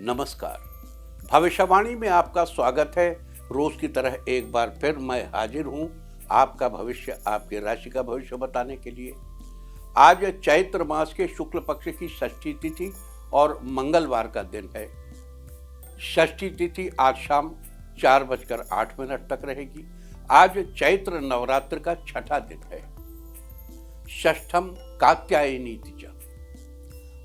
नमस्कार। भविष्यवाणी में आपका स्वागत है। रोज की तरह एक बार फिर मैं हाजिर हूं आपका भविष्य, आपकी राशि का भविष्य बताने के लिए। आज चैत्र मास के शुक्ल पक्ष की षष्ठी तिथि और मंगलवार का दिन है। षष्ठी तिथि आज शाम 4:08 तक रहेगी। आज चैत्र नवरात्र का छठा दिन है। षष्ठम कात्यायनी तिथि।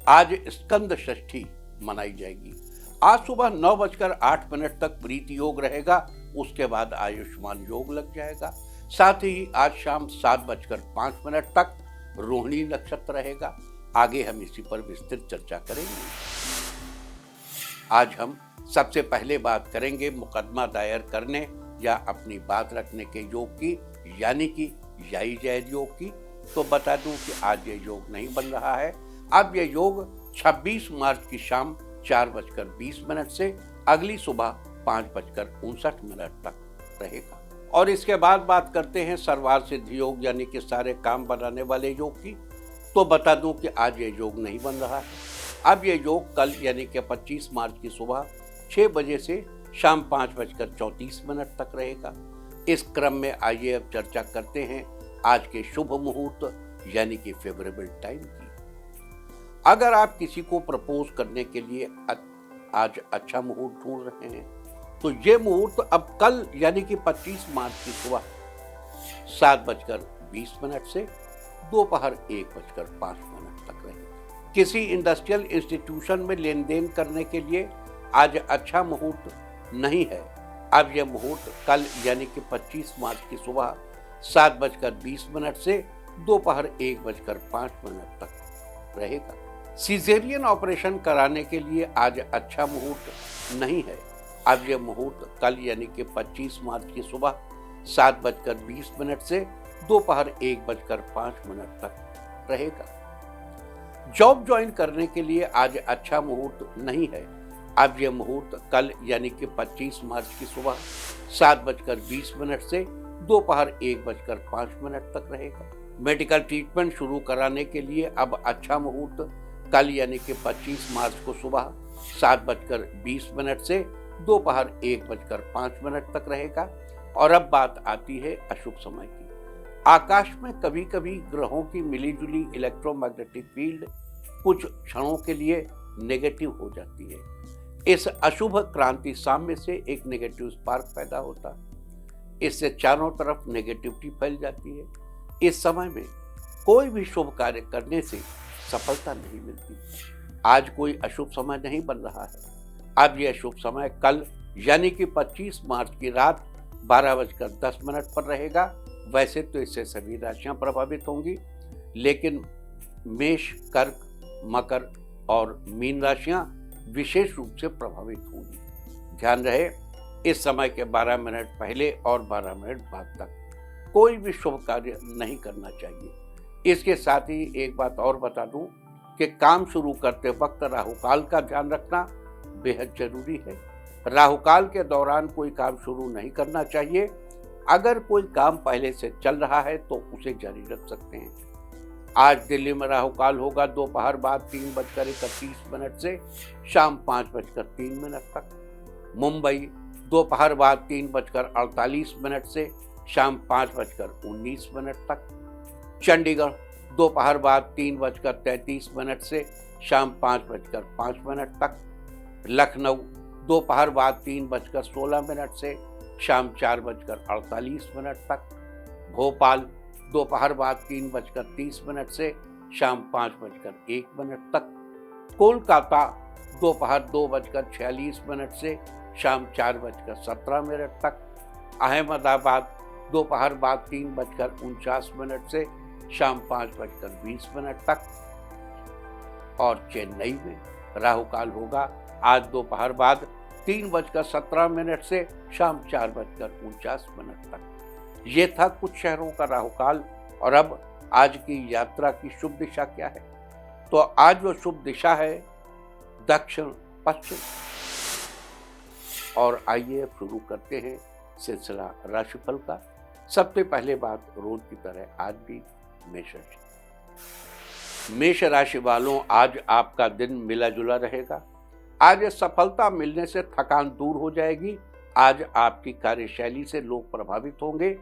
आज स्कंद षष्ठी मनाई जाएगी। आज सुबह 9:08 तक प्रीति योग रहेगा, उसके बाद आयुष्मान योग लग जाएगा। साथ ही आज शाम 7:05 तक रोहिणी नक्षत्र रहेगा। आगे हम इसी पर विस्तृत चर्चा करेंगे। आज हम सबसे पहले बात करेंगे मुकदमा दायर करने या अपनी बात रखने के योग की, यानी कि याई जैद योग की। तो बता दूं कि आज ये योग नहीं बन रहा है। अब ये योग 26 मार्च की शाम 4:20 से अगली सुबह 5:59 तक रहेगा। और इसके बाद बात करते हैं सर्वार्थ सिद्धि योग, यानी कि सारे काम बनाने वाले योग की। तो बता दूं कि आज ये योग नहीं बन रहा है। अब ये योग कल यानी कि 25 मार्च की सुबह 6 बजे से शाम 5:34 तक रहेगा। इस क्रम में आइए अब चर्चा करते हैं आज के शुभ मुहूर्त यानी कि फेवरेबल टाइम की। अगर आप किसी को प्रपोज करने के लिए आज अच्छा मुहूर्त ढूंढ रहे हैं तो ये मुहूर्त अब कल यानी कि 25 मार्च की सुबह 7:20 से दोपहर 1:05 तक रहेगा। किसी इंडस्ट्रियल इंस्टीट्यूशन में लेन देन करने के लिए आज अच्छा मुहूर्त नहीं है। अब यह मुहूर्त कल यानी कि 25 मार्च की सुबह 7:20 से दोपहर 1:05 तक रहेगा। सीजेरियन ऑपरेशन कराने के लिए आज अच्छा मुहूर्त नहीं है। अब यह मुहूर्त कल यानी कि 25 मार्च की सुबह 7:20 से दोपहर 1:05 तक रहेगा। जॉब ज्वाइन करने के लिए आज अच्छा मुहूर्त नहीं है। अब यह मुहूर्त कल यानी कि 25 मार्च की सुबह 7:20 से दोपहर 1:05 तक रहेगा। मेडिकल ट्रीटमेंट शुरू कराने के लिए अब अच्छा मुहूर्त कल यानी कि 25 मार्च को सुबह 7:20 से दोपहर 1:05 तक रहेगा। और अब बात आती है अशुभ समय की। आकाश में कभी कभी ग्रहों की मिलीजुली इलेक्ट्रोमैग्नेटिक फील्ड कुछ क्षणों के लिए नेगेटिव हो जाती है। इस अशुभ क्रांति साम्य से एक नेगेटिव स्पार्क पैदा होता है। इससे चारों तरफ नेगेटिविटी फैल जाती है। इस समय में कोई भी शुभ कार्य करने से सफलता नहीं मिलती। आज कोई अशुभ समय नहीं बन रहा है। अब यह शुभ समय कल यानी कि 25 मार्च की रात 12:10 पर रहेगा। वैसे तो इससे सभी राशियां प्रभावित होंगी, लेकिन मेष, कर्क, मकर और मीन राशियां विशेष रूप से प्रभावित होंगी। ध्यान रहे, इस समय के 12 मिनट पहले और 12 मिनट बाद तक कोई भी शुभ कार्य नहीं करना चाहिए। इसके साथ ही एक बात और बता दूं कि काम शुरू करते वक्त राहुकाल का ध्यान रखना बेहद जरूरी है। राहुकाल के दौरान कोई काम शुरू नहीं करना चाहिए। अगर कोई काम पहले से चल रहा है तो उसे जारी रख सकते हैं। आज दिल्ली में राहुकाल होगा दोपहर बाद 3:31 से शाम 5:03 तक। मुंबई दोपहर बाद 3:48 से शाम 5:19 तक। चंडीगढ़ दोपहर बाद 3:33 से शाम 5:05 तक। लखनऊ दोपहर बाद 3:16 से शाम 4:48 तक। भोपाल दोपहर बाद 3:30 से शाम 5:01 तक। कोलकाता दोपहर 2:46 से शाम 4:17 तक। अहमदाबाद दोपहर बाद 3:49 से शाम 5:20 तक। और चेन्नई में राहुकाल होगा आज दोपहर बाद 3:17 से शाम 4:49 तक। ये था कुछ शहरों का राहुकाल। और अब आज की यात्रा की शुभ दिशा क्या है? तो आज वो शुभ दिशा है दक्षिण पश्चिम। और आइए शुरू करते हैं सिलसिला राशिफल का। सबसे पहले बात रोज की तरह आज भी मेष राशि। मेष राशि वालों, आज आपका दिन मिला जुला रहेगा। आज सफलता मिलने से थकान दूर हो जाएगी। आज आपकी कार्यशैली से लोग प्रभावित होंगे।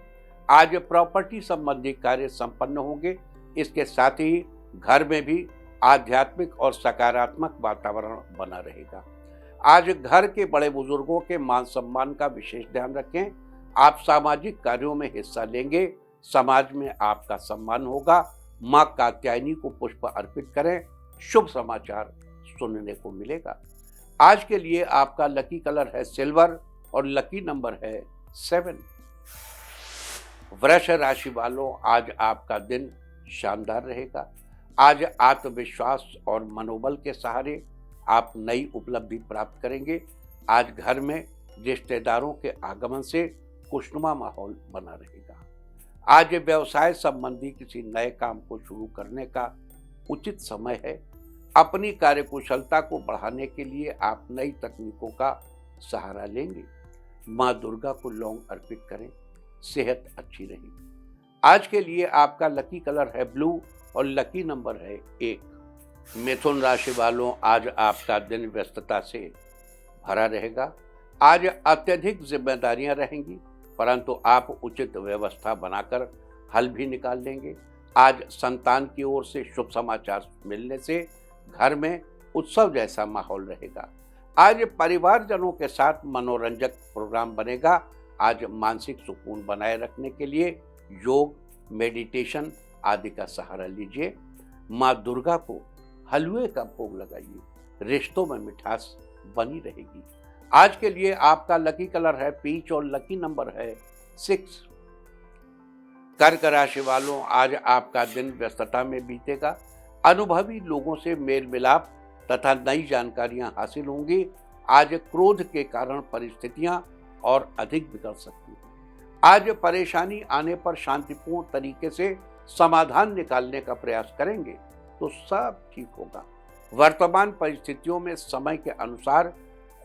आज प्रॉपर्टी संबंधी कार्य संपन्न होंगे। इसके साथ ही घर में भी आध्यात्मिक और सकारात्मक वातावरण बना रहेगा। आज घर के बड़े बुजुर्गों के मान सम्मान का विशेष ध्यान रखें। आप सामाजिक कार्यों में हिस्सा लेंगे। समाज में आपका सम्मान होगा। मां कात्यायनी को पुष्प अर्पित करें। शुभ समाचार सुनने को मिलेगा। आज के लिए आपका लकी कलर है सिल्वर और लकी नंबर है 7। वृष राशि वालों, आज आपका दिन शानदार रहेगा। आज आत्मविश्वास और मनोबल के सहारे आप नई उपलब्धि प्राप्त करेंगे। आज घर में रिश्तेदारों के आगमन से खुशनुमा माहौल बना रहेगा। आज व्यवसाय संबंधी किसी नए काम को शुरू करने का उचित समय है। अपनी कार्यकुशलता को बढ़ाने के लिए आप नई तकनीकों का सहारा लेंगे। मां दुर्गा को लौंग अर्पित करें। सेहत अच्छी रहेगी। आज के लिए आपका लकी कलर है ब्लू और लकी नंबर है 1। मिथुन राशि वालों, आज आपका दिन व्यस्तता से भरा रहेगा। आज अत्यधिक जिम्मेदारियां रहेंगी, परंतु आप उचित व्यवस्था बनाकर हल भी निकाल लेंगे। आज संतान की ओर से शुभ समाचार मिलने से घर में उत्सव जैसा माहौल रहेगा। आज परिवारजनों के साथ मनोरंजक प्रोग्राम बनेगा। आज मानसिक सुकून बनाए रखने के लिए योग, मेडिटेशन आदि का सहारा लीजिए। मां दुर्गा को हलवे का भोग लगाइए। रिश्तों में मिठास बनी रहेगी। आज के लिए आपका लकी कलर है पीच और लकी नंबर है 6। कर्क राशि वालों, आज आपका दिन व्यस्तता में बीतेगा। अनुभवी लोगों से मेल मिलाप तथा नई जानकारियां हासिल होंगी। आज क्रोध के कारण परिस्थितियां और अधिक बिगड़ सकती हैं। आज परेशानी आने पर शांतिपूर्ण तरीके से समाधान निकालने का प्रयास करेंगे तो सब ठीक होगा। वर्तमान परिस्थितियों में समय के अनुसार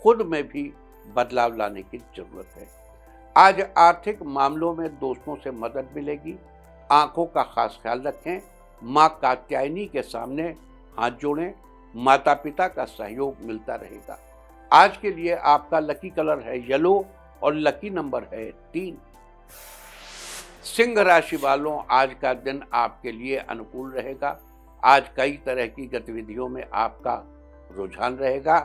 खुद में भी बदलाव लाने की जरूरत है। आज आर्थिक मामलों में दोस्तों से मदद मिलेगी। आंखों का खास ख्याल रखें। मां कात्यायनी के सामने हाथ जोड़ें। माता पिता का सहयोग मिलता रहेगा। आज के लिए आपका लकी कलर है येलो और लकी नंबर है 3। सिंह राशि वालों, आज का दिन आपके लिए अनुकूल रहेगा। आज कई तरह की गतिविधियों में आपका रुझान रहेगा।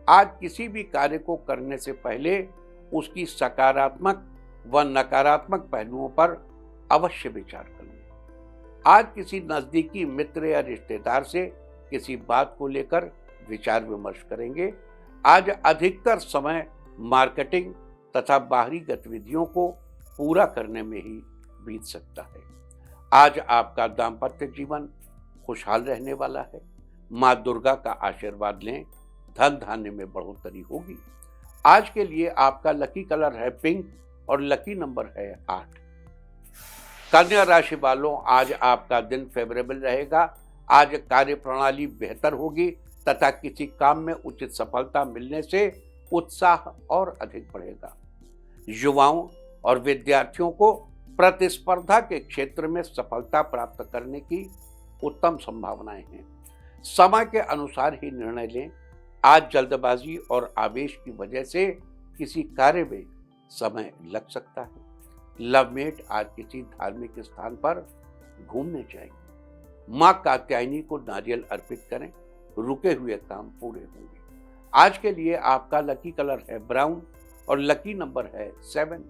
आज किसी भी कार्य को करने से पहले उसकी सकारात्मक व नकारात्मक पहलुओं पर अवश्य विचार कर लें। आज किसी नजदीकी मित्र या रिश्तेदार से किसी बात को लेकर विचार विमर्श करेंगे। आज अधिकतर समय मार्केटिंग तथा बाहरी गतिविधियों को पूरा करने में ही बीत सकता है। आज आपका दाम्पत्य जीवन खुशहाल रहने वाला है। मां दुर्गा का आशीर्वाद लें। धन धान्य में बढ़ोतरी होगी। आज के लिए आपका लकी कलर है पिंक और लकी नंबर है 8। कन्या राशि वालों, आज आपका दिन फेवरेबल रहेगा। आज कार्य प्रणाली बेहतर होगी तथा किसी काम में उचित सफलता मिलने से उत्साह और अधिक बढ़ेगा। युवाओं और विद्यार्थियों को प्रतिस्पर्धा के क्षेत्र में सफलता प्राप्त करने की उत्तम संभावनाएं हैं। समय के अनुसार ही निर्णय लें। आज जल्दबाजी और आवेश की वजह से किसी कार्य में समय लग सकता है। लवमेट आज किसी धार्मिक स्थान पर घूमने जाएंगे। मां कात्यायनी को नारियल अर्पित करें। रुके हुए काम पूरे होंगे। आज के लिए आपका लकी कलर है ब्राउन और लकी नंबर है 7।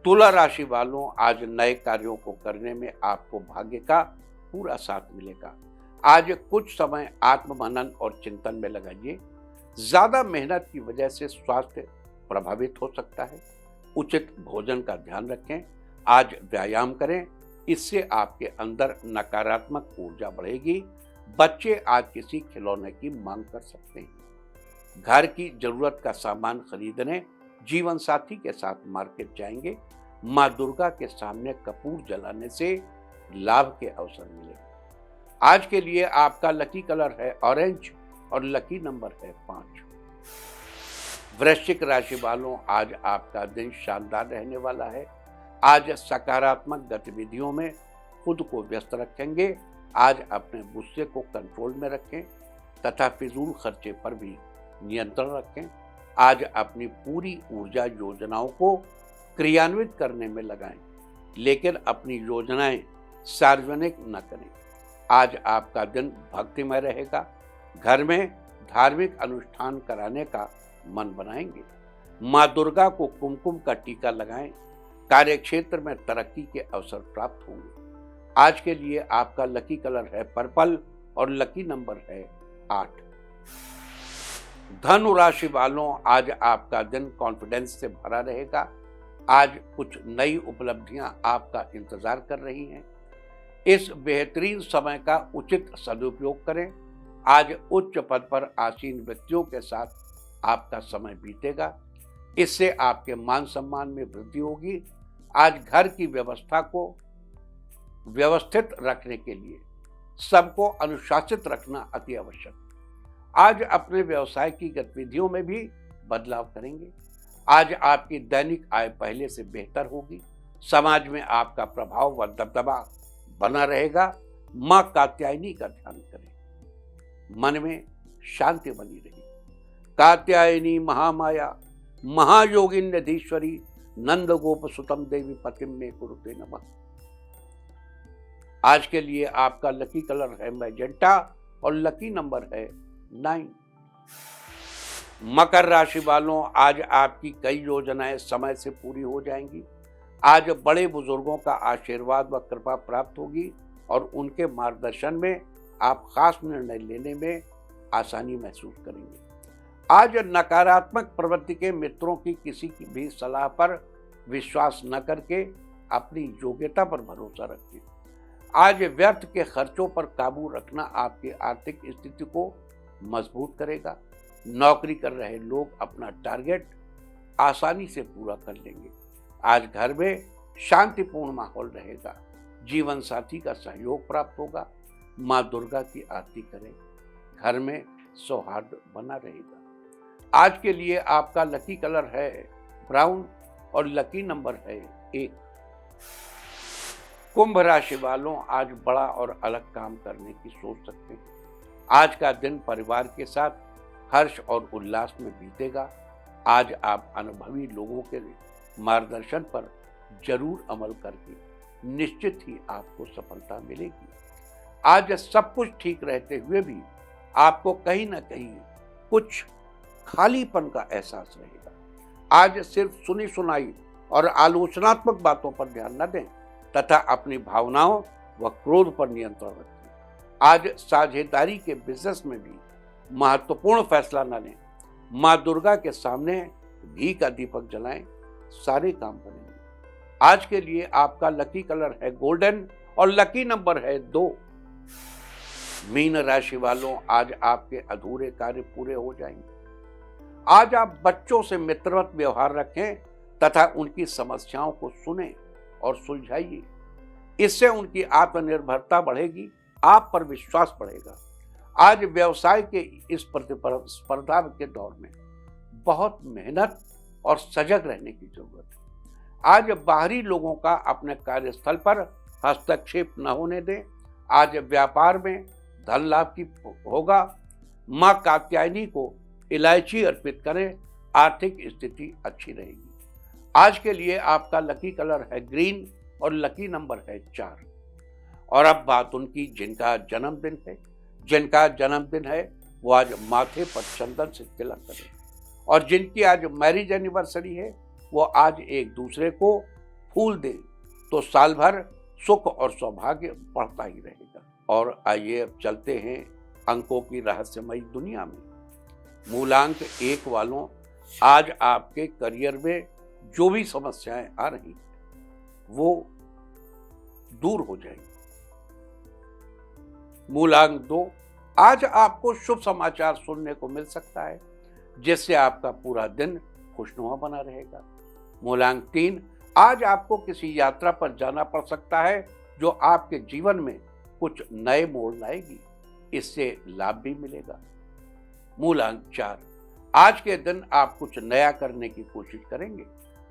तुला राशि वालों, आज नए कार्यों को करने में आपको भाग्य का पूरा साथ मिलेगा। आज कुछ समय आत्ममनन और चिंतन में लगाइए। ज्यादा मेहनत की वजह से स्वास्थ्य प्रभावित हो सकता है। उचित भोजन का ध्यान रखें। आज व्यायाम करें। इससे आपके अंदर नकारात्मक ऊर्जा बढ़ेगी। बच्चे आज किसी खिलौने की मांग कर सकते हैं। घर की जरूरत का सामान खरीदने जीवन साथी के साथ मार्केट जाएंगे। मां दुर्गा के सामने कपूर जलाने से लाभ के अवसर मिलेंगे। आज के लिए आपका लकी कलर है ऑरेंज और लकी नंबर है 5। वृश्चिक राशि वालों, आज आपका दिन शानदार रहने वाला है। आज सकारात्मक गतिविधियों में खुद को व्यस्त रखेंगे। आज अपने गुस्से को कंट्रोल में रखें। तथा फिजूल खर्चे पर भी नियंत्रण रखें। आज अपनी पूरी ऊर्जा योजनाओं को क्रियान्वित करने में लगाएं, लेकिन अपनी योजनाएं सार्वजनिक न करें। आज आपका दिन भक्तिमय रहेगा। घर में धार्मिक अनुष्ठान कराने का मन बनाएंगे। माँ दुर्गा को कुमकुम का टीका लगाएं। कार्यक्षेत्र में तरक्की के अवसर प्राप्त होंगे। आज के लिए आपका लकी कलर है पर्पल और लकी नंबर है 8। धनु राशि वालों, आज आपका दिन कॉन्फिडेंस से भरा रहेगा। आज कुछ नई उपलब्धियां आपका इंतजार कर रही हैं। इस बेहतरीन समय का उचित सदुपयोग करें। आज उच्च पद पर आसीन व्यक्तियों के साथ आपका समय बीतेगा। इससे आपके मान सम्मान में वृद्धि होगी। आज घर की व्यवस्था को व्यवस्थित रखने के लिए सबको अनुशासित रखना अति आवश्यक। आज अपने व्यवसाय की गतिविधियों में भी बदलाव करेंगे। आज आपकी दैनिक आय पहले से बेहतर होगी। समाज में आपका प्रभाव व दबदबा बना रहेगा। मां कात्यायनी का ध्यान करें। मन में शांति बनी रहेगी। कात्यायनी महामाया महायोगिन निधीश्वरी नंद गोप सुतम देवी पतिम में कुरुते नमः। आज के लिए आपका लकी कलर है मैजेंटा और लकी नंबर है 9। मकर राशि वालों, आज आपकी कई योजनाएं समय से पूरी हो जाएंगी। आज बड़े बुजुर्गों का आशीर्वाद व कृपा प्राप्त होगी और उनके मार्गदर्शन में आप खास निर्णय लेने में आसानी महसूस करेंगे। आज नकारात्मक प्रवृत्ति के मित्रों की किसी की भी सलाह पर विश्वास न करके अपनी योग्यता पर भरोसा रखें। आज व्यर्थ के खर्चों पर काबू रखना आपकी आर्थिक स्थिति को मजबूत करेगा। नौकरी कर रहे लोग अपना टारगेट आसानी से पूरा कर लेंगे। आज घर में शांतिपूर्ण माहौल रहेगा। जीवन साथी का सहयोग प्राप्त होगा। माँ दुर्गा की आरती करें। घर में सौहार्द बना रहेगा। आज के लिए आपका लकी कलर है ब्राउन और लकी नंबर है 1। कुंभ राशि वालों, आज बड़ा और अलग काम करने की सोच सकते हैं। आज का दिन परिवार के साथ हर्ष और उल्लास में बीतेगा। आज आप अनुभवी लोगों के मार्गदर्शन पर जरूर अमल करके निश्चित ही आपको सफलता मिलेगी। आज सब कुछ ठीक रहते हुए भी आपको कहीं ना कहीं कुछ खालीपन का एहसास रहेगा। आज सिर्फ सुनी सुनाई और आलोचनात्मक बातों पर ध्यान न दें तथा अपनी भावनाओं व क्रोध पर नियंत्रण रखें। आज साझेदारी के बिजनेस में भी महत्वपूर्ण फैसला न लें। माँ दुर्गा के सामने घी का दीपक जलाएं, सारे काम बनेंगे। आज के लिए आपका लकी कलर है गोल्डन और लकी नंबर है 2। मीन राशि वालों, आज आपके अधूरे कार्य पूरे हो जाएंगे। आज आप बच्चों से मित्रवत व्यवहार रखें तथा उनकी समस्याओं को सुनें और सुलझाइए। इससे उनकी आत्मनिर्भरता बढ़ेगी, आप पर विश्वास बढ़ेगा। आज व्यवसाय के इस प्रतिस्पर्धा के दौर में बहुत मेहनत और सजग रहने की जरूरत है। आज बाहरी लोगों का अपने कार्यस्थल पर हस्तक्षेप न होने दें। आज व्यापार में धन लाभ की होगा। मां कात्यायनी को इलायची अर्पित करें, आर्थिक स्थिति अच्छी रहेगी। आज के लिए आपका लकी कलर है ग्रीन और लकी नंबर है 4। और अब बात उनकी जिनका जन्मदिन है वो आज माथे पर चंदन से तिलक करें। और जिनकी आज मैरिज एनिवर्सरी है वो आज एक दूसरे को फूल दें, तो साल भर सुख और सौभाग्य बढ़ता ही रहेगा। और आइए अब चलते हैं अंकों की रहस्यमयी दुनिया में। मूलांक 1 वालों, आज आपके करियर में जो भी समस्याएं आ रही वो दूर हो जाएंगी। मूलांक 2, आज आपको शुभ समाचार सुनने को मिल सकता है जिससे आपका पूरा दिन खुशनुमा बना रहेगा। मूलांक 3, आज आपको किसी यात्रा पर जाना पड़ सकता है जो आपके जीवन में कुछ नए मोड़ लाएगी, इससे लाभ भी मिलेगा। मूलांक 4, आज के दिन आप कुछ नया करने की कोशिश करेंगे,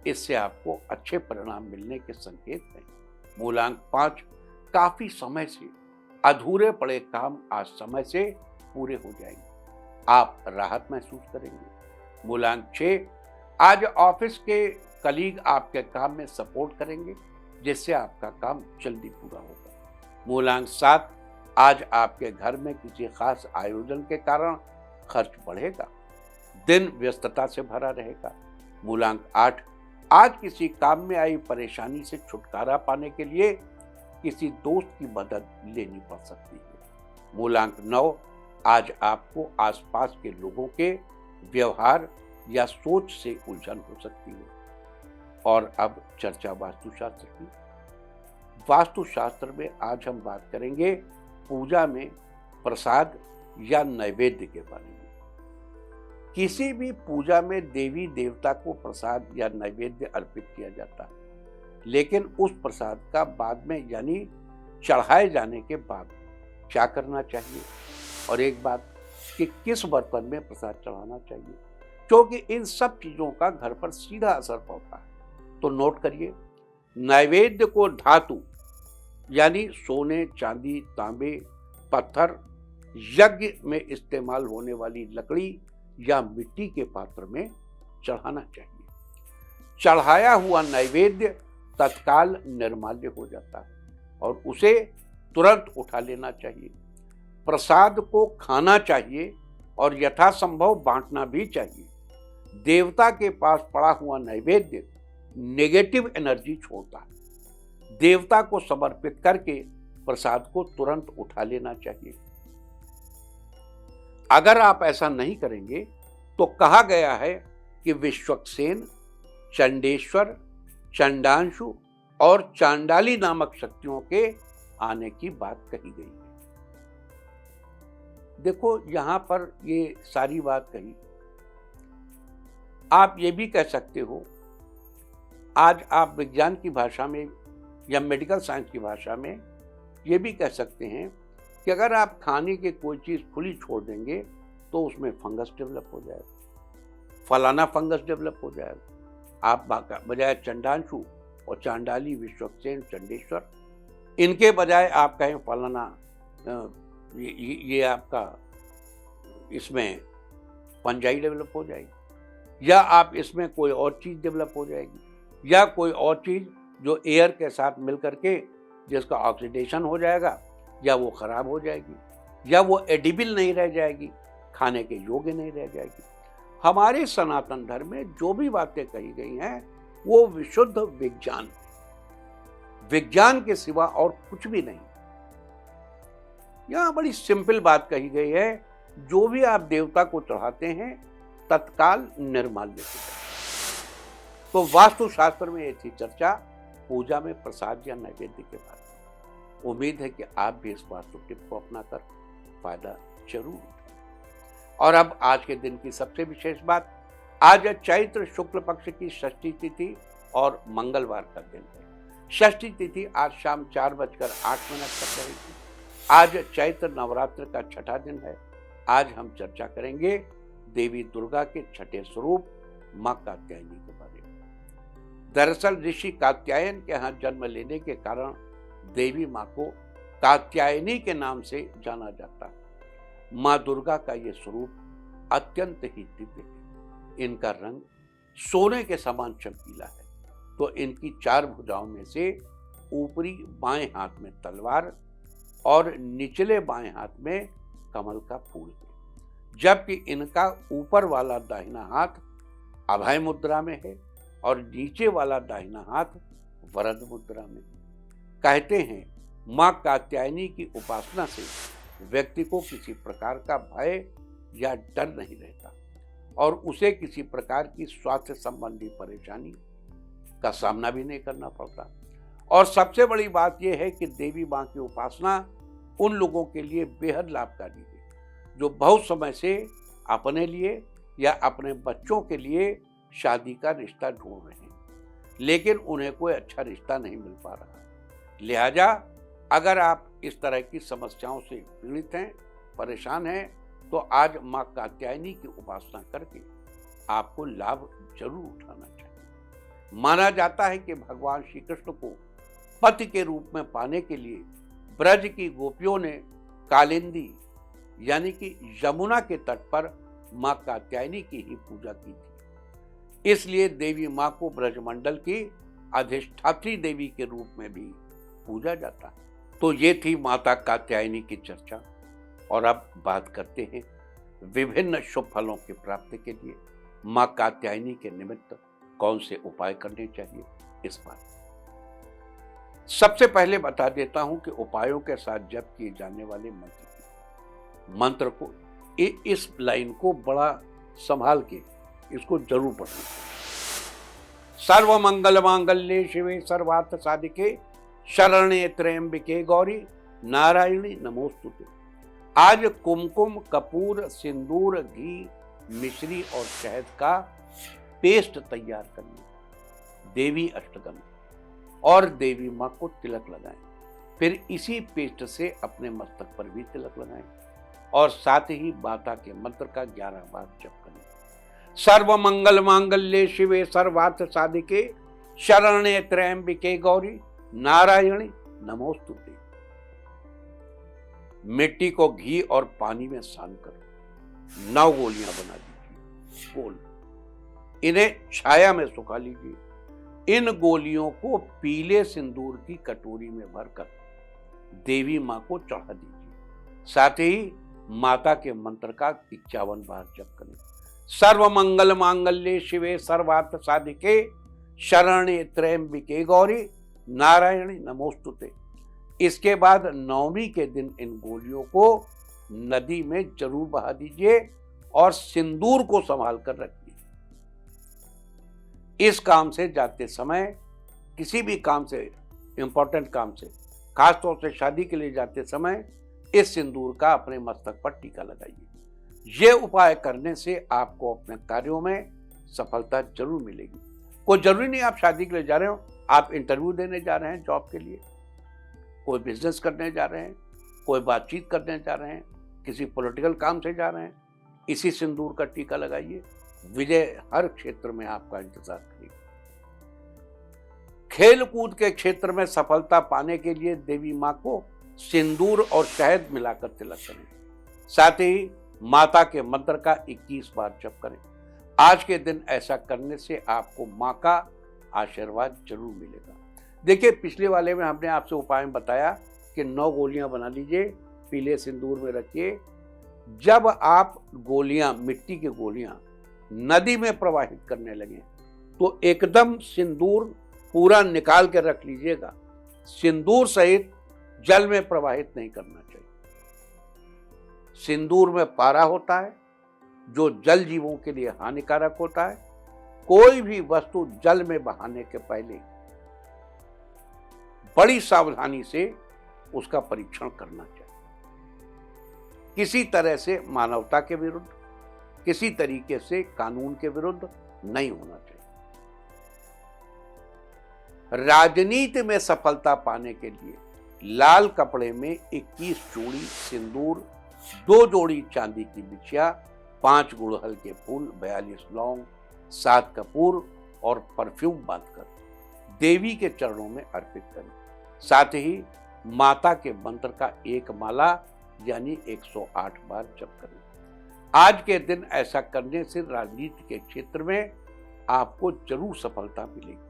इससे आपको अच्छे परिणाम मिलने के संकेत हैं। मूलांक 5, काफी समय से अधूरे पड़े काम आज समय से पूरे हो जाएंगे, आप राहत महसूस करेंगे। मूलांक 6, आज ऑफिस के कलीग आपके काम में सपोर्ट करेंगे, जिससे आपका काम जल्दी पूरा होगा। मूलांक 7, आज आपके घर में किसी खास आयोजन के कारण खर्च बढ़ेगा, दिन व्यस्तता से भरा रहेगा। मूलांक 8, आज किसी काम में आई परेशानी से छुटकारा पाने के लिए किसी दोस्त की मदद लेनी पड़ सकती है। मूलांक 9, आज आपको आसपास के लोगों के व्यवहार या सोच से उलझन हो सकती है। और अब चर्चा वास्तुशास्त्र की। वास्तुशास्त्र में आज हम बात करेंगे पूजा में प्रसाद या नैवेद्य के बारे में। किसी भी पूजा में देवी देवता को प्रसाद या नैवेद्य अर्पित किया जाता है, लेकिन उस प्रसाद का बाद में यानी चढ़ाए जाने के बाद क्या करना चाहिए, और एक बात कि किस बर्तन में प्रसाद चढ़ाना चाहिए, क्योंकि इन सब चीजों का घर पर सीधा असर पड़ता है। तो नोट करिए, नैवेद्य को धातु यानी सोने, चांदी, तांबे, पत्थर, यज्ञ में इस्तेमाल होने वाली लकड़ी या मिट्टी के पात्र में चढ़ाना चाहिए। चढ़ाया हुआ नैवेद्य तत्काल निर्माल्य हो जाता है और उसे तुरंत उठा लेना चाहिए। प्रसाद को खाना चाहिए और यथासंभव बांटना भी चाहिए। देवता के पास पड़ा हुआ नैवेद्य नेगेटिव एनर्जी छोड़ता है। देवता को समर्पित करके प्रसाद को तुरंत उठा लेना चाहिए। अगर आप ऐसा नहीं करेंगे तो कहा गया है कि विश्वक्सेन, चंडेश्वर, चंडांशु और चांडाली नामक शक्तियों के आने की बात कही गई है। देखो, यहां पर ये सारी बात कही। आप ये भी कह सकते हो, आज आप विज्ञान की भाषा में या मेडिकल साइंस की भाषा में ये भी कह सकते हैं कि अगर आप खाने की कोई चीज़ खुली छोड़ देंगे तो उसमें फंगस डेवलप हो जाएगा, फलाना फंगस डेवलप हो जाएगा। आप बजाय चंडांशु और चांडाली, विश्वक्सेन, चंडेश्वर, इनके बजाय आप कहें फलाना, ये आपका इसमें पंजाई डेवलप हो जाएगी, या आप इसमें कोई और चीज़ डेवलप हो जाएगी, या कोई और चीज़ जो एयर के साथ मिल करके जिसका ऑक्सीडेशन हो जाएगा, या वो खराब हो जाएगी, या वो एडिबल नहीं रह जाएगी, खाने के योग्य नहीं रह जाएगी। हमारे सनातन धर्म में जो भी बातें कही गई हैं वो विशुद्ध विज्ञान, विज्ञान के सिवा और कुछ भी नहीं। यहां बड़ी सिंपल बात कही गई है, जो भी आप देवता को चढ़ाते हैं तत्काल निर्माल्य हो जाए। तो वास्तुशास्त्र में ये थी चर्चा पूजा में प्रसाद या नैवेद्य के बारे में। उम्मीद है कि आप भी इस वास्तु टिप को अपनाकर फायदा जरूर उठाएं। और अब आज के दिन की सबसे विशेष बात, आज चैत्र शुक्ल पक्ष की षष्ठी तिथि और मंगलवार का दिन है। षष्ठी तिथि आज शाम 4:08 तक रहेगी। आज चैत्र नवरात्र का छठा दिन है। आज हम चर्चा करेंगे देवी दुर्गा के छठे स्वरूप मां कात्यायनी के बारे में। दरअसल ऋषि कात्यायन के यहाँ जन्म लेने के कारण देवी मां को कात्यायनी के नाम से जाना जाता है। मां दुर्गा का ये स्वरूप अत्यंत ही दिव्य है। इनका रंग सोने के समान चमकीला है। तो इनकी 4 भुजाओं में से ऊपरी बाएं हाथ में तलवार और निचले बाएं हाथ में कमल का फूल है, जबकि इनका ऊपर वाला दाहिना हाथ अभय मुद्रा में है और नीचे वाला दाहिना हाथ वरद मुद्रा में। कहते हैं मां कात्यायनी की उपासना से व्यक्ति को किसी प्रकार का भय या डर नहीं रहता और उसे किसी प्रकार की स्वास्थ्य संबंधी परेशानी का सामना भी नहीं करना पड़ता। और सबसे बड़ी बात यह है कि देवी मां की उपासना उन लोगों के लिए बेहद लाभकारी है जो बहुत समय से अपने लिए या अपने बच्चों के लिए शादी का रिश्ता ढूंढ रहे हैं, लेकिन उन्हें कोई अच्छा रिश्ता नहीं मिल पा रहा है। लिहाजा अगर आप इस तरह की समस्याओं से पीड़ित हैं, परेशान हैं, तो आज मां कात्यायनी की उपासना करके आपको लाभ जरूर उठाना चाहिए। माना जाता है कि भगवान श्री कृष्ण को पति के रूप में पाने के लिए ब्रज की गोपियों ने कालिंदी यानी कि यमुना के तट पर मां कात्यायनी की ही पूजा की थी। इसलिए देवी मां को ब्रजमंडल की अधिष्ठात्री देवी के रूप में भी पूजा जाता है। तो ये थी माता कात्यायनी की चर्चा। और अब बात करते हैं विभिन्न शुभ फलों की प्राप्ति के लिए मां कात्यायनी के निमित्त कौन से उपाय करने चाहिए इस पर। सबसे पहले बता देता हूं कि उपायों के साथ जप किए जाने वाले मंत्र को इस लाइन को बड़ा संभाल के इसको जरूर पढ़ना। सर्व मंगल मांगल्ये शिवे सर्वार्थ साधिके शरण्ये त्र्यंबिके गौरी नारायणी नमोस्तुते। आज कुमकुम, कपूर, सिंदूर, घी, मिश्री और शहद का पेस्ट तैयार करिए। देवी अष्टकम और देवी मां को तिलक लगाएं। फिर इसी पेस्ट से अपने मस्तक पर भी तिलक लगाएं और साथ ही माता के मंत्र का 11 बार जप करें। सर्व मंगल मांगल्ये शिवे सर्वार्थ साधिके शरण्ये त्र्यंबिके गौरी नारायणी नमोस्तुते। मिट्टी को घी और पानी में सान कर 9 गोलियां बना लीजिए गोल। इन्हें छाया में सुखा लीजिए। इन गोलियों को पीले सिंदूर की कटोरी में भरकर देवी मां को चढ़ा दीजिए। साथ ही माता के मंत्र का 51 बार जप करें। सर्व मंगल मांगल्ये शिवे सर्वार्थ साधिके शरण्ये त्र्यंबिके गौरी नारायणी नमोस्तुते। इसके बाद 9वीं के दिन इन गोलियों को नदी में जरूर बहा दीजिए और सिंदूर को संभाल कर रखिए। इस काम से जाते समय, किसी भी काम से, इंपॉर्टेंट काम से, खासतौर से शादी के लिए जाते समय इस सिंदूर का अपने मस्तक पर टीका लगाइए। ये उपाय करने से आपको अपने कार्यों में सफलता जरूर मिलेगी। कोई जरूरी नहीं आप शादी के लिए जा रहे हो, आप इंटरव्यू देने जा रहे हैं जॉब के लिए, कोई बिजनेस करने जा रहे हैं, कोई बातचीत करने जा रहे हैं, किसी पॉलिटिकल काम से जा रहे हैं, इसी सिंदूर का टीका लगाइए। विजय हर क्षेत्र में आपका इंतजार करेगी। खेल कूद के क्षेत्र में सफलता पाने के लिए देवी मां को सिंदूर और शहद मिलाकर तिलक करें। साथ ही माता के मंत्र का 21 बार जप करें। आज के दिन ऐसा करने से आपको मां का आशीर्वाद जरूर मिलेगा। देखिए, पिछले वाले में हमने आपसे उपाय में बताया कि 9 गोलियां बना लीजिए, पीले सिंदूर में रखिए। जब आप गोलियां, मिट्टी की गोलियां नदी में प्रवाहित करने लगे तो एकदम सिंदूर पूरा निकाल के रख लीजिएगा। सिंदूर सहित जल में प्रवाहित नहीं करना चाहिए। सिंदूर में पारा होता है जो जल जीवों के लिए हानिकारक होता है। कोई भी वस्तु जल में बहाने के पहले बड़ी सावधानी से उसका परीक्षण करना चाहिए। किसी तरह से मानवता के विरुद्ध, किसी तरीके से कानून के विरुद्ध नहीं होना चाहिए। राजनीति में सफलता पाने के लिए लाल कपड़े में 21 जोड़ी सिंदूर, 2 जोड़ी चांदी की बिछिया, 5 गुड़हल के फूल, 42 लौंग, 7 कपूर और परफ्यूम बांधकर देवी के चरणों में अर्पित करें। साथ ही माता के मंत्र का 1 माला यानी 108 बार जप करें। आज के दिन ऐसा करने से राजनीति के क्षेत्र में आपको जरूर सफलता मिलेगी।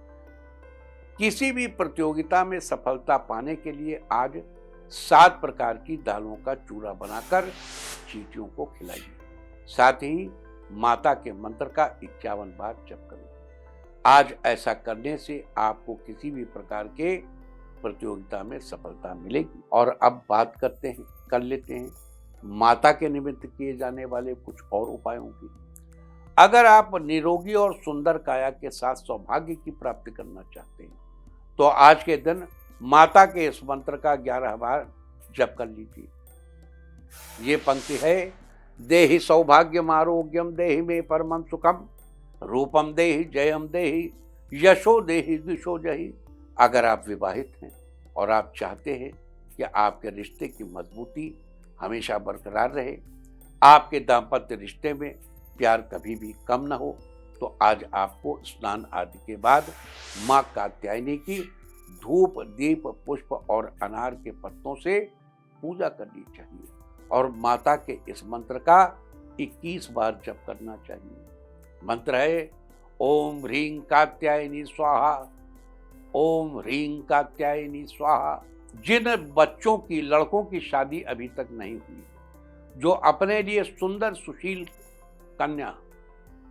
किसी भी प्रतियोगिता में सफलता पाने के लिए आज 7 प्रकार की दालों का चूरा बनाकर चींटियों को खिलाइए। साथ ही माता के मंत्र का 51 बार जप करें। आज ऐसा करने से आपको किसी भी प्रकार के प्रतियोगिता में सफलता मिलेगी। और अब बात कर लेते हैं माता के निमित्त किए जाने वाले कुछ और उपायों की। अगर आप निरोगी और सुंदर काया के साथ सौभाग्य की प्राप्ति करना चाहते हैं तो आज के दिन माता के इस मंत्र का 11 बार जप कर लीजिए। ये पंक्ति है, देहि सौभाग्यम आरोग्यम देहि में परमं सुखम रूपम देहि जयम देहि यशो देहि द्विषो जहि। अगर आप विवाहित हैं और आप चाहते हैं कि आपके रिश्ते की मजबूती हमेशा बरकरार रहे, आपके दाम्पत्य रिश्ते में प्यार कभी भी कम न हो, तो आज आपको स्नान आदि के बाद मां कात्यायनी की धूप, दीप, पुष्प और अनार के पत्तों से पूजा करनी चाहिए। और माता के इस मंत्र का 21 बार जप करना चाहिए। मंत्र है ओम ह्रीं कात्यायनी स्वाहा, ओम ह्रीं कात्यायनी स्वाहा। जिन बच्चों की, लड़कों की शादी अभी तक नहीं हुई, जो अपने लिए सुंदर सुशील कन्या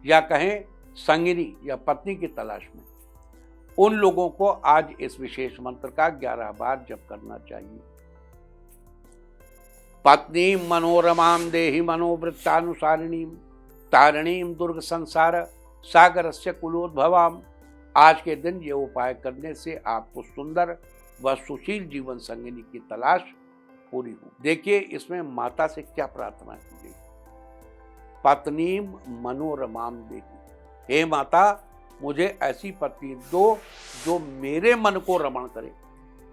या कहें संगिनी या पत्नी की तलाश में, उन लोगों को आज इस विशेष मंत्र का 11 बार जप करना चाहिए। पत्नी मनोरमां देहि मनोवृत्तानुसारिणीं तारिणीं दुर्ग संसार सागरस्य कुलोद्भवाम। आज के दिन ये उपाय करने से आपको सुंदर व सुशील जीवन संगिनी की तलाश पूरी हो। देखिए इसमें माता से क्या प्रार्थना की गई। पत्नी मनोरमाम देहि, हे माता मुझे ऐसी पत्नी दो जो मेरे मन को रमण करे।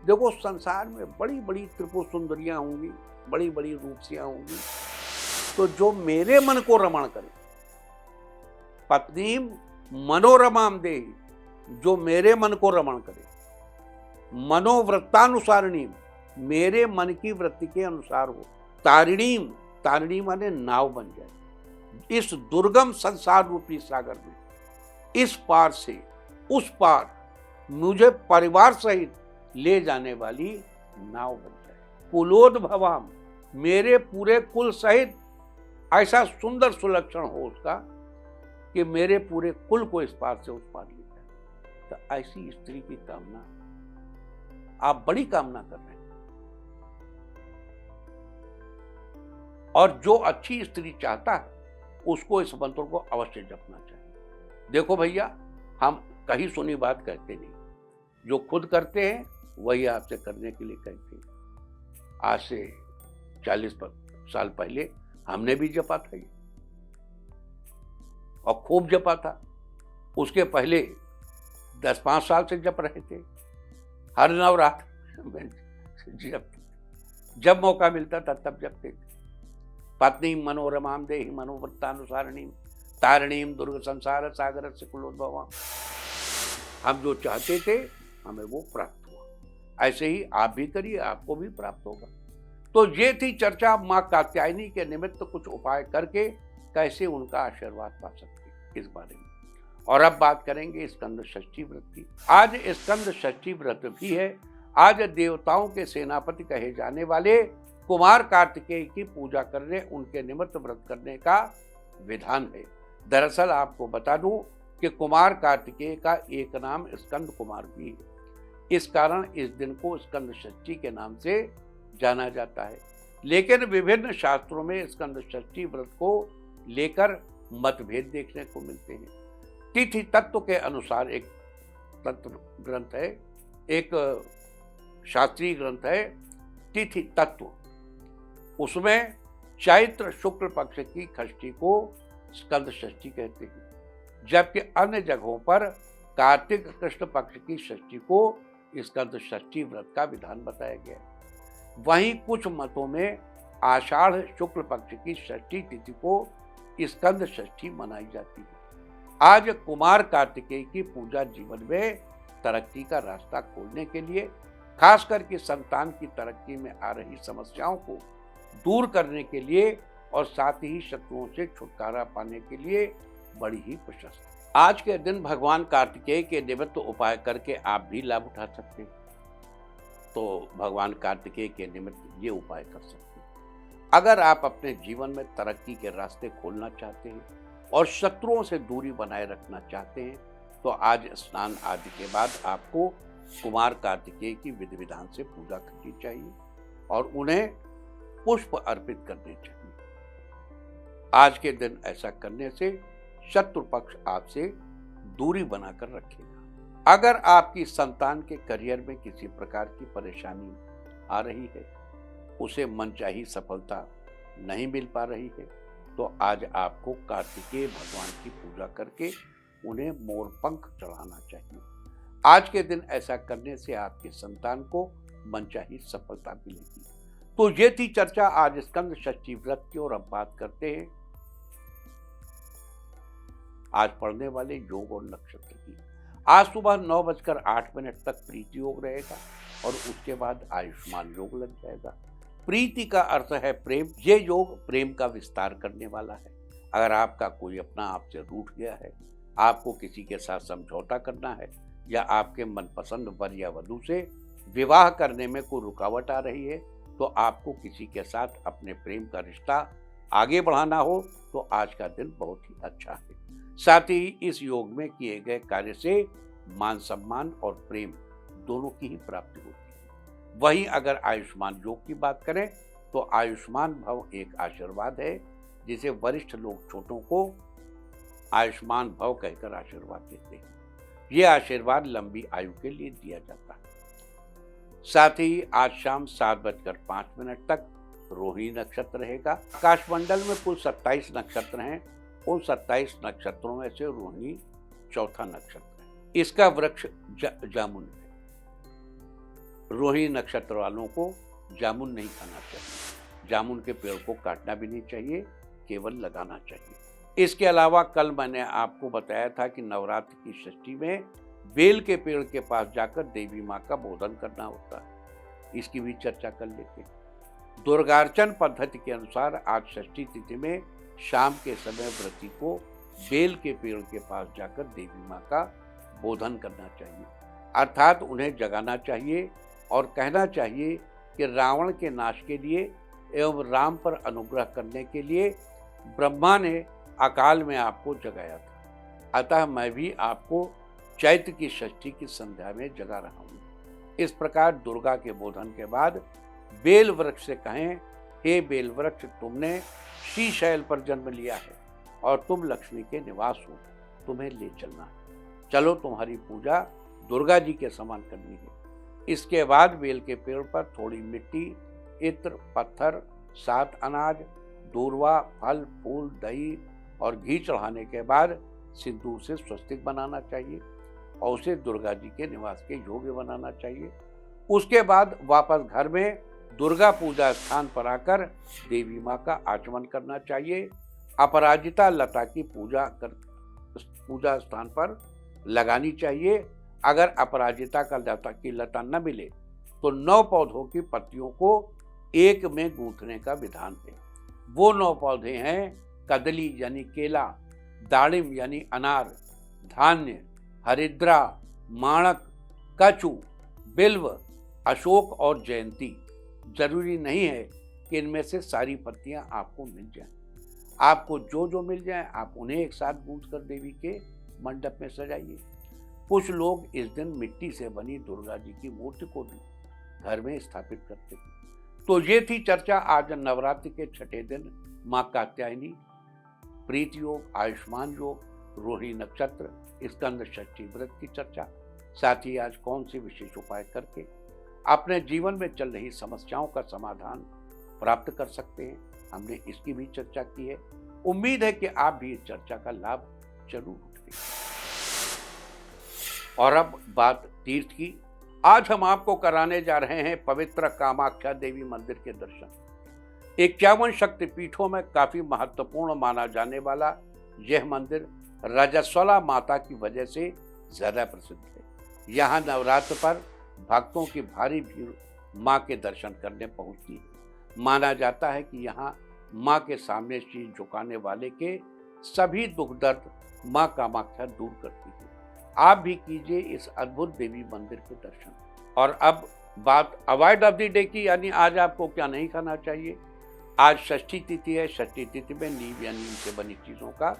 देखो संसार में बड़ी बड़ी त्रिपुर सुंदरियां होंगी, बड़ी बड़ी रूपसियां होंगी, तो जो मेरे मन को रमण करे। पत्नी मनोरमाम देहि, जो मेरे मन को रमण करे। मनोवृत्तानुसारिणी, मेरे मन की वृत्ति के अनुसार हो। तारिणी, तारिणी माने नाव बन जाए इस दुर्गम संसार रूपी सागर में, इस पार से उस पार मुझे परिवार सहित ले जाने वाली नाव बन जाए। कुलोद्भवाम, मेरे पूरे कुल सहित ऐसा सुंदर सुलक्षण हो उसका कि मेरे पूरे कुल को इस पार से उस पार ले जाए। तो ऐसी स्त्री की कामना आप बड़ी कामना कर रहे हैं। और जो अच्छी स्त्री चाहता है उसको इस मंत्र को अवश्य जपना चाहिए। देखो भैया, हम कहीं सुनी बात कहते नहीं, जो खुद करते हैं वही आपसे करने के लिए कहते हैं। आज से 40 साल पहले हमने भी जपा था ये, और खूब जपा था। उसके पहले 10-5 साल से जप रहे थे, हर नवरात्र जब मौका मिलता था तब जपते थे। पत्नी मनोरमां देहि मनोवृत्तानुसारिणीं तारिणीं दुर्ग संसार सागर से कुलोद्भवाम। हम जो चाहते थे हमें वो प्राप्त हुआ। ऐसे ही आप भी करिए, आपको भी प्राप्त होगा। तो ये थी चर्चा मां कात्यायनी के निमित्त कुछ उपाय करके कैसे उनका आशीर्वाद पा सकते इस बारे में। और अब बात करेंगे स्कंद षष्ठी व्रत की। आज स्कंद षष्ठी व्रत भी है। आज देवताओं के सेनापति कहे जाने वाले कुमार कार्तिकेय की पूजा करने, उनके निमित्त व्रत करने का विधान है। दरअसल आपको बता दूं कि कुमार कार्तिकेय का एक नाम स्कंद कुमार भी है। इस कारण इस दिन को स्कंद षष्ठी के नाम से जाना जाता है। लेकिन विभिन्न शास्त्रों में स्कंद षष्ठी व्रत को लेकर मतभेद देखने को मिलते हैं। तिथि तत्व के अनुसार एक तत्व ग्रंथ है, एक शास्त्रीय ग्रंथ है तिथि तत्व। उसमें चैत्र शुक्ल पक्ष की षष्ठी को स्कंद षष्ठी कहते हैं, जबकि अन्य जगहों पर कार्तिक कृष्ण पक्ष की षष्ठी को स्कंद षष्ठी व्रत का विधान बताया गया है। वहीं कुछ मतों में आषाढ़ शुक्ल पक्ष की षष्ठी तिथि को स्कंद षष्ठी मनाई जाती है। आज कुमार कार्तिकेय की पूजा जीवन में तरक्की का रास्ता खोलने के लिए, खास करके संतान की तरक्की में आ रही समस्याओं को दूर करने के लिए और साथ ही शत्रुओं से छुटकारा पाने के लिए बड़ी ही प्रशस्त है। आज के दिन भगवान कार्तिकेय के निमित्त उपाय करके आप भी लाभ उठा सकते हैं। तो भगवान कार्तिकेय के निमित्त ये उपाय कर सकते हैं। अगर आप अपने जीवन में तरक्की के रास्ते खोलना चाहते हैं और शत्रुओं से दूरी बनाए रखना चाहते हैं, तो आज स्नान आदि के बाद आपको कुमार कार्तिकेय की विधि विधान से पूजा करनी चाहिए और उन्हें पुष्प अर्पित करने चाहिए। आज के दिन ऐसा करने से शत्रु पक्ष आपसे दूरी बनाकर रखेगा। अगर आपकी संतान के करियर में किसी प्रकार की परेशानी आ रही है, उसे मनचाही सफलता नहीं मिल पा रही है, तो आज आपको कार्तिकेय भगवान की पूजा करके उन्हें मोर पंख चढ़ाना चाहिए। आज के दिन ऐसा करने से आपके संतान को मनचाही सफलता मिलेगी। तो ये थी चर्चा आज स्कंद षष्ठी व्रत की। और अब बात करते हैं आज पढ़ने वाले योग और नक्षत्र की। आज सुबह 9:08 तक प्रीति योग रहेगा और उसके बाद आयुष्मान योग लग जाएगा। प्रीति का अर्थ है प्रेम। ये योग प्रेम का विस्तार करने वाला है। अगर आपका कोई अपना आपसे रूठ गया है, आपको किसी के साथ समझौता करना है, या आपके मनपसंद वर या वधू से विवाह करने में कोई रुकावट आ रही है, तो आपको किसी के साथ अपने प्रेम का रिश्ता आगे बढ़ाना हो, तो आज का दिन बहुत ही अच्छा है। साथ ही इस योग में किए गए कार्य से मान सम्मान और प्रेम दोनों की ही प्राप्ति होती है। वहीं अगर आयुष्मान योग की बात करें तो आयुष्मान भव एक आशीर्वाद है, जिसे वरिष्ठ लोग छोटों को आयुष्मान भव कहकर आशीर्वाद देते हैं। यह आशीर्वाद लंबी आयु के लिए दिया जाता है। साथ ही आज शाम 7:05 तक रोहिणी नक्षत्र रहेगा। आकाशमंडल में कुल 27 नक्षत्र हैं। उन 27 नक्षत्रों में से रोहिणी चौथा नक्षत्र है। इसका वृक्ष जामुन है। रोहिणी नक्षत्र वालों को जामुन नहीं खाना चाहिए। जामुन के पेड़ को काटना भी नहीं चाहिए, केवल लगाना चाहिए। इसके अलावा कल मैंने आपको बताया था कि नवरात्र की षष्ठी में बेल के पेड़ के पास जाकर देवी माँ का बोधन करना होता है। इसकी भी चर्चा कर लेते हैं। दुर्गार्चन पद्धति के अनुसार आज षष्ठी तिथि में शाम के समय व्रती को बेल के पेड़ के पास जाकर देवी माँ का बोधन करना चाहिए, अर्थात उन्हें जगाना चाहिए और कहना चाहिए कि रावण के नाश के लिए एवं राम पर अनुग्रह करने के लिए ब्रह्मा ने अकाल में आपको जगाया था, अतः मैं भी आपको चैत्र की षष्ठी की संध्या में जगा रहा हूँ। इस प्रकार दुर्गा के बोधन के बाद बेल वृक्ष से कहें, हे बेल वृक्ष, तुमने शीशैल पर जन्म लिया है और तुम लक्ष्मी के निवास हो, तुम्हें ले चलना है। चलो, तुम्हारी पूजा दुर्गा जी के समान करनी है। इसके बाद बेल के पेड़ पर थोड़ी मिट्टी, इत्र, पत्थर, 7 अनाज, दूर्वा, फल, फूल, दही और घी चढ़ाने के बाद सिंदूर से स्वस्तिक बनाना चाहिए और उसे दुर्गा जी के निवास के योग्य बनाना चाहिए। उसके बाद वापस घर में दुर्गा पूजा स्थान पर आकर देवी माँ का आचमन करना चाहिए। अपराजिता लता की पूजा स्थान पर लगानी चाहिए। अगर अपराजिता का लता की लता न मिले तो 9 पौधों की पत्तियों को एक में गूंथने का विधान है। वो 9 पौधे हैं कदली यानी केला, दाड़िम यानी अनार, धान्य, हरिद्रा, माणक, कचू, बिल्व, अशोक और जयंती। जरूरी नहीं है कि इनमें से सारी पत्तियां आपको मिल जाएं। आपको जो जो मिल जाए आप उन्हें एक साथ गूंथ कर देवी के मंडप में सजाइए। कुछ लोग इस दिन मिट्टी से बनी दुर्गा जी की मूर्ति को भी घर में स्थापित करते हैं। तो ये थी चर्चा आज नवरात्रि के छठे दिन माँ कात्यायनी, प्रीति योग, आयुष्मान योग, रोहिणी नक्षत्र, स्कंद षष्ठी व्रत की चर्चा। साथ ही आज कौन से विशेष उपाय करके अपने जीवन में चल रही समस्याओं का समाधान प्राप्त कर सकते हैं, हमने इसकी भी चर्चा की है। उम्मीद है कि आप भी इस चर्चा का लाभ जरूर उठाएंगे। और अब बात तीर्थ की। आज हम आपको कराने जा रहे हैं पवित्र कामाख्या देवी मंदिर के दर्शन। 51 शक्तिपीठों में काफी महत्वपूर्ण माना जाने वाला यह मंदिर रजस्वला माता की वजह से ज्यादा प्रसिद्ध है। यहाँ नवरात्र पर भक्तों की भारी भीड़ माँ के दर्शन करने पहुँचती है। माना जाता है कि यहाँ माँ के सामने शीश झुकाने वाले के सभी दुख दर्द माँ कामाख्या दूर करती है। आप भी कीजिए इस अद्भुत देवी मंदिर के दर्शन। और अब बात अवॉइड ऑफ द डे की, यानी आज आपको क्या नहीं खाना चाहिए। आज षष्ठी तिथि है। षष्ठी तिथि में नीम या नीम से बनी चीज़ों का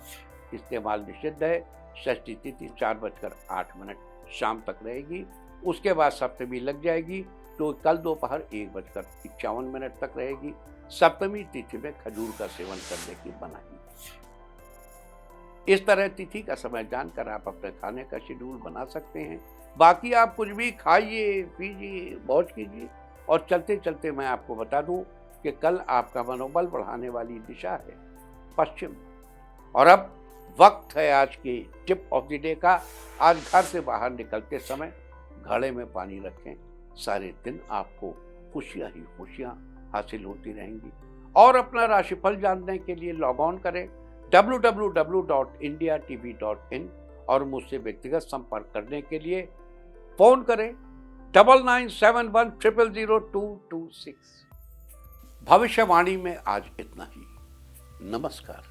इस्तेमाल निषिद्ध है। षष्ठी तिथि 4:08 शाम तक रहेगी। उसके बाद सप्तमी लग जाएगी, तो कल दोपहर 1:51 तक रहेगी। सप्तमी तिथि में खजूर का सेवन करने की मनाही। इस तरह तिथि का समय जानकर आप अपने खाने का शेड्यूल बना सकते हैं। बाकी आप कुछ भी खाइए, पीजिए, मौज कीजिए। और चलते चलते मैं आपको बता दूं कि कल आपका मनोबल बढ़ाने वाली दिशा है पश्चिम। और अब वक्त है आज के टिप ऑफ द डे का। आज घर से बाहर निकलते समय घड़े में पानी रखें। सारे दिन आपको खुशियां ही खुशियां हासिल होती रहेंगी। और अपना राशिफल जानने के लिए लॉग ऑन करें www.indiatv.in और मुझसे व्यक्तिगत संपर्क करने के लिए फोन करें 9971000226। भविष्यवाणी में आज इतना ही। नमस्कार।